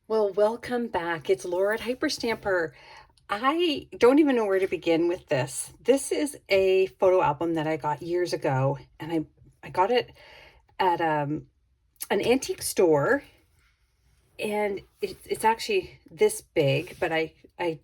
Well, welcome back. It's Laura at Hyperstamper. I don't even know where to begin with this. This is a photo album that I got years ago, and I got it at an antique store, and it's actually this big, but I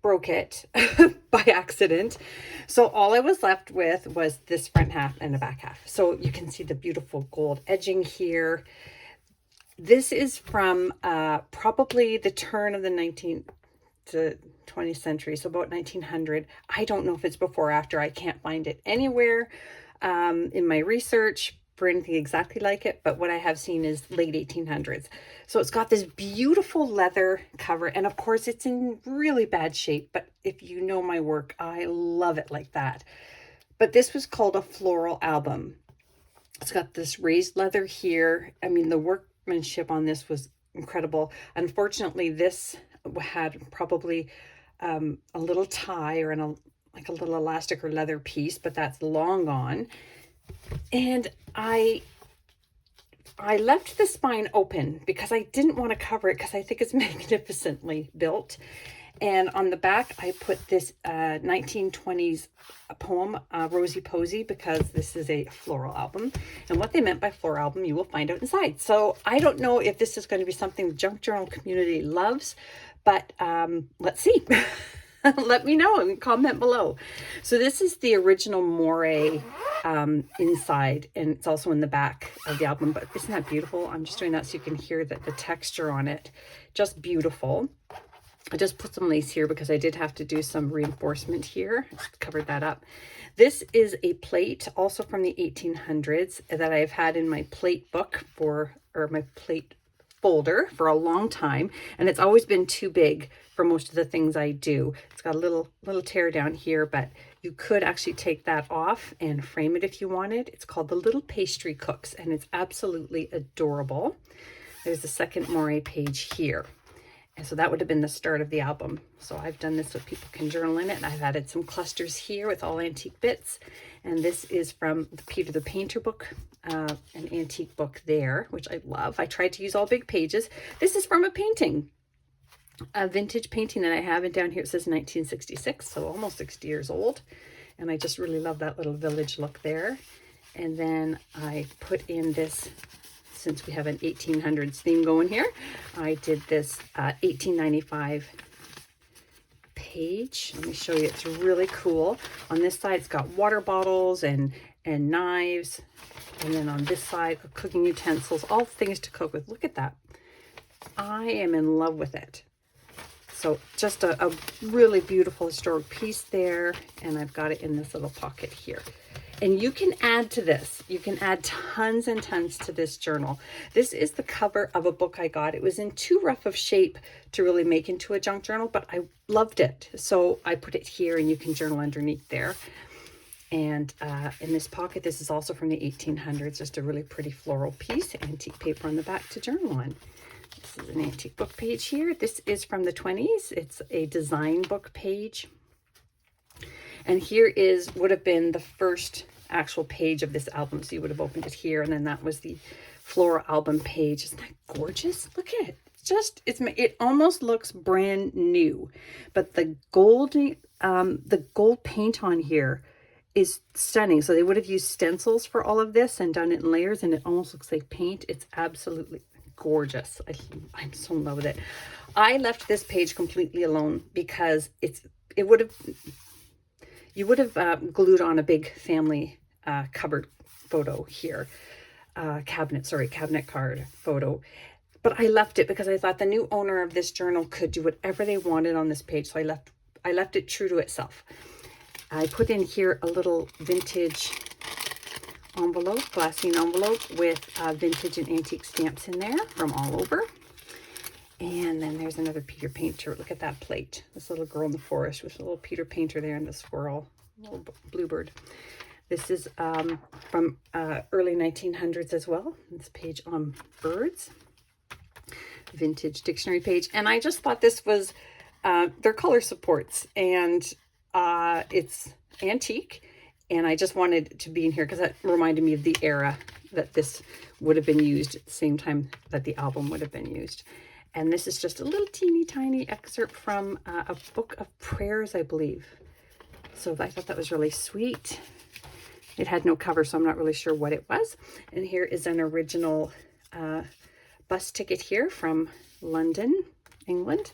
broke it by accident. So all I was left with was this front half and the back half. So you can see the beautiful gold edging here. This is from probably the turn of the 19th to 20th century, so about 1900. I don't know if it's before or after. I can't find it anywhere in my research for anything exactly like it, but what I have seen is late 1800s. So it's got this beautiful leather cover, and of course it's in really bad shape, but if you know my work, I love it like that. But this was called a floral album. It's got this raised leather here. I mean, the workmanship on this was incredible. Unfortunately, this had probably a little tie or like a little elastic or leather piece, but that's long gone. And I left the spine open because I didn't want to cover it because I think it's magnificently built. And on the back, I put this 1920s poem, Rosie Posey, because this is a floral album. And what they meant by floral album, you will find out inside. So I don't know if this is going to be something the junk journal community loves, but let's see. Let me know and comment below. So this is the original moire inside, and it's also in the back of the album. But isn't that beautiful? I'm just doing that so you can hear that the texture on it, just beautiful. I just put some lace here because I did have to do some reinforcement here. Covered that up. This is a plate also from the 1800s that I've had in my plate book or my plate folder for a long time, and it's always been too big for most of the things I do. It's got a little tear down here, but you could actually take that off and frame it if you wanted. It's called the Little Pastry Cooks, and it's absolutely adorable. There's the second moire page here. And so that would have been the start of the album. So I've done this so people can journal in it. And I've added some clusters here with all antique bits. And this is from the Peter the Painter book, an antique book there, which I love. I tried to use all big pages. This is from a painting, a vintage painting that I have. And down here it says 1966, so almost 60 years old. And I just really love that little village look there. And then I put in this, since we have an 1800s theme going here, I did this 1895 page. Let me show you. It's really cool. On this side, it's got water bottles and knives. And then on this side, cooking utensils, all things to cook with. Look at that. I am in love with it. So just a really beautiful historic piece there. And I've got it in this little pocket here. And you can add to this. You can add tons and tons to this journal. This is the cover of a book I got. It was in too rough of shape to really make into a junk journal, but I loved it. So I put it here, and you can journal underneath there. And in this pocket, this is also from the 1800s, just a really pretty floral piece, antique paper on the back to journal on. This is an antique book page here. This is from the 20s. It's a design book page. And here would have been the first actual page of this album. So you would have opened it here, and then that was the floral album page. Isn't that gorgeous? Look at it. It almost looks brand new, but the gold paint on here is stunning. So they would have used stencils for all of this and done it in layers, and it almost looks like paint. It's absolutely gorgeous. I'm so in love with it. I left this page completely alone because you would have glued on a big family cupboard photo here, cabinet card photo. But I left it because I thought the new owner of this journal could do whatever they wanted on this page. So I left it true to itself. I put in here a little vintage envelope, glassine envelope with vintage and antique stamps in there from all over. And then there's another Peter Painter. Look at that plate. This little girl in the forest with a little Peter Painter there and the squirrel, little bluebird. This is from early 1900s as well. This page on birds. Vintage dictionary page. And I just thought this was, their color supports. And it's antique. And I just wanted to be in here because that reminded me of the era that this would have been used at the same time that the album would have been used. And this is just a little teeny tiny excerpt from a book of prayers, I believe. So I thought that was really sweet. It had no cover, so I'm not really sure what it was. And here is an original bus ticket here from London, England.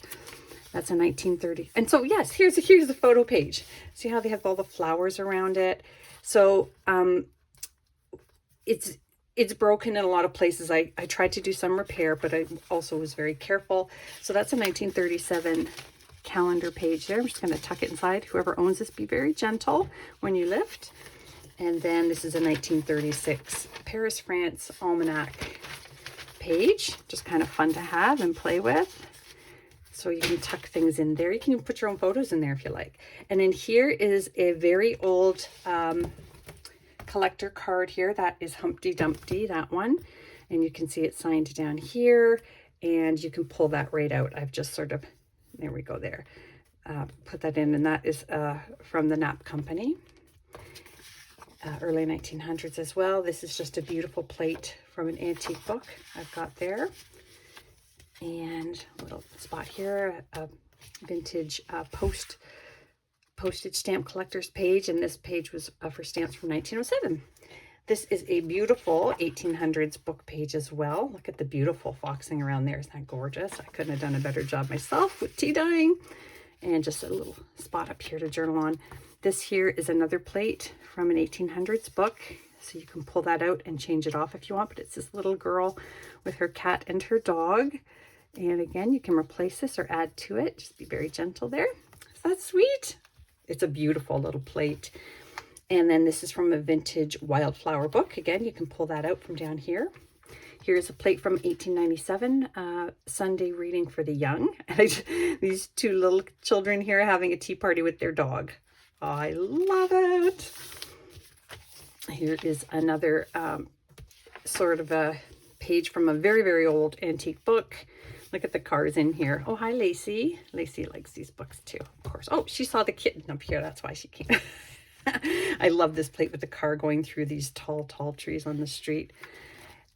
That's a 1930. And so yes, here's the photo page. See how they have all the flowers around it? So it's broken in a lot of places. I tried to do some repair, but I also was very careful. So that's a 1937 calendar page there. I'm just going to tuck it inside. Whoever owns this, be very gentle when you lift. And then this is a 1936 Paris, France almanac page. Just kind of fun to have and play with. So you can tuck things in there. You can even put your own photos in there if you like. And then here is a very old collector card here. That is Humpty Dumpty, that one. And you can see it signed down here. And you can pull that right out. I've just sort of, there we go there. Put that in, and that is from the Knapp Company. Early 1900s as well. This is just a beautiful plate from an antique book I've got there. And a little spot here, a vintage postage stamp collector's page, and this page was for stamps from 1907. This is a beautiful 1800s book page as well. Look at the beautiful foxing around there. Isn't that gorgeous? I couldn't have done a better job myself with tea dyeing. And just a little spot up here to journal on. This here is another plate from an 1800s book. So you can pull that out and change it off if you want, but it's this little girl with her cat and her dog. And again, you can replace this or add to it. Just be very gentle there. Is that sweet? It's a beautiful little plate. And then this is from a vintage wildflower book. Again, you can pull that out from down here. Here's a plate from 1897, Sunday reading for the young. And these two little children here having a tea party with their dog. I love it. Here is another sort of a page from a very, very old antique book. Look at the cars in here. Oh, hi, Lacey. Lacey likes these books too, of course. Oh, she saw the kitten up here. That's why she came. I love this plate with the car going through these tall, tall trees on the street.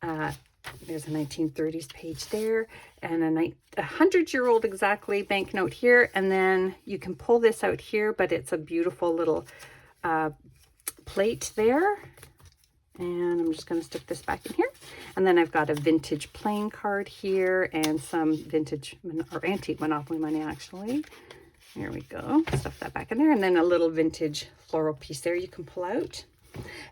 There's a 1930s page there, and a 100-year-old exactly banknote here. And then you can pull this out here, but it's a beautiful little plate there. And I'm just going to stick this back in here. And then I've got a vintage playing card here and some vintage or antique Monopoly money, actually. There we go. Stuff that back in there. And then a little vintage floral piece there you can pull out.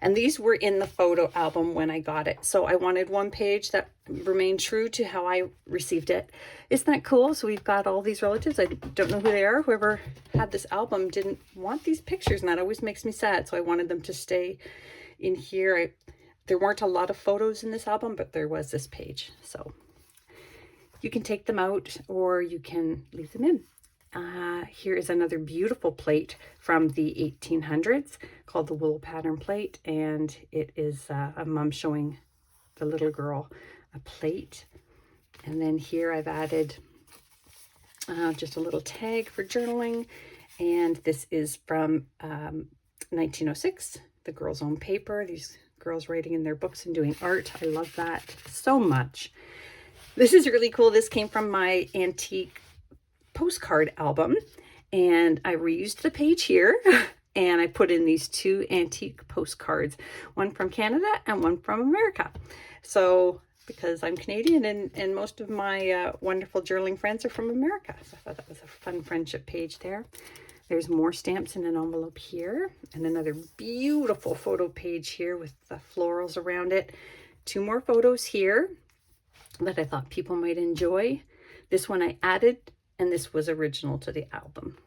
And these were in the photo album when I got it. So I wanted one page that remained true to how I received it. Isn't that cool? So we've got all these relatives. I don't know who they are. Whoever had this album didn't want these pictures, and that always makes me sad. So I wanted them to stay in here. There weren't a lot of photos in this album, but there was this page. So you can take them out or you can leave them in. Here is another beautiful plate from the 1800s called the Willow Pattern Plate, and it is a mom showing the little girl a plate. And then here I've added just a little tag for journaling, and this is from 1906, the girls' own paper. These girls writing in their books and doing art. I love that so much. This is really cool. This came from my antique postcard album, and I reused the page here and I put in these two antique postcards, one from Canada and one from America. So because I'm Canadian and most of my wonderful journaling friends are from America, so I thought that was a fun friendship page there. There's more stamps in an envelope here, and another beautiful photo page here with the florals around it. Two more photos here that I thought people might enjoy. This one I added, and this was original to the album.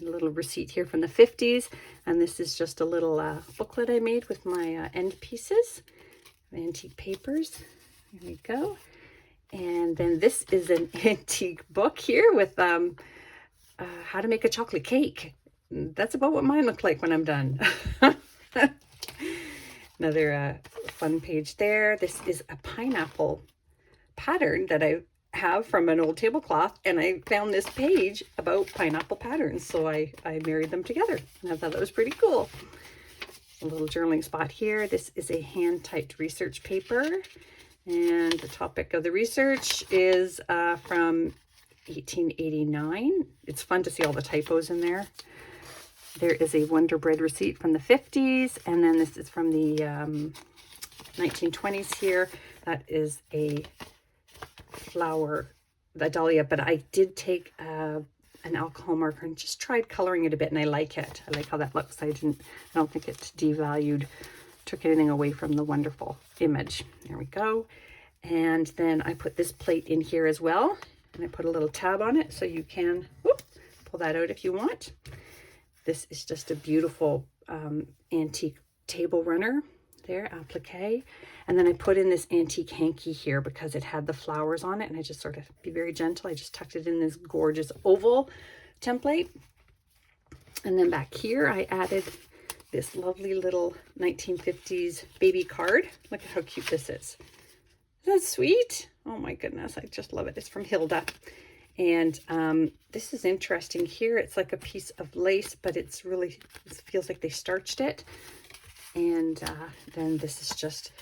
A little receipt here from the 50s, and this is just a little booklet I made with my end pieces, antique papers. There we go. And then this is an antique book here with how to make a chocolate cake. That's about what mine look like when I'm done. Another fun page there. This is a pineapple pattern that I have from an old tablecloth, and I found this page about pineapple patterns, so I married them together, and I thought that was pretty cool. A little journaling spot here. This is a hand-typed research paper, And the topic of the research is from 1889. It's fun to see all the typos in there. There is a Wonder Bread receipt from the 50s, and then this is from the 1920s here. That is a flower, the dahlia, but I did take an alcohol marker and just tried coloring it a bit, and I like it. I like how that looks. I don't think it devalued, took anything away from the wonderful image. There we go. And then I put this plate in here as well, and I put a little tab on it so you can pull that out if you want. This is just a beautiful antique table runner there, applique. And then I put in this antique hanky here because it had the flowers on it, and I just sort of, be very gentle, I just tucked it in this gorgeous oval template. And then back here I added this lovely little 1950s baby card. Look at how cute this is. Isn't that sweet? Oh my goodness, I just love it. It's from Hilda. And this is interesting here. It's like a piece of lace, but it's really, it feels like they starched it. And then this is just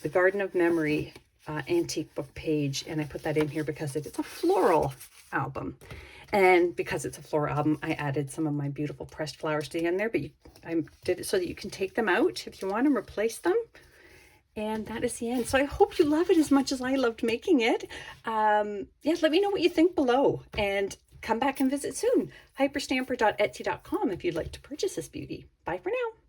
the Garden of Memory antique book page. And I put that in here because it's a floral album. And because it's a floral album, I added some of my beautiful pressed flowers to the end there. But I did it so that you can take them out if you want and replace them. And that is the end. So I hope you love it as much as I loved making it. Yeah, let me know what you think below, and come back and visit soon. Hyperstamper.etsy.com if you'd like to purchase this beauty. Bye for now.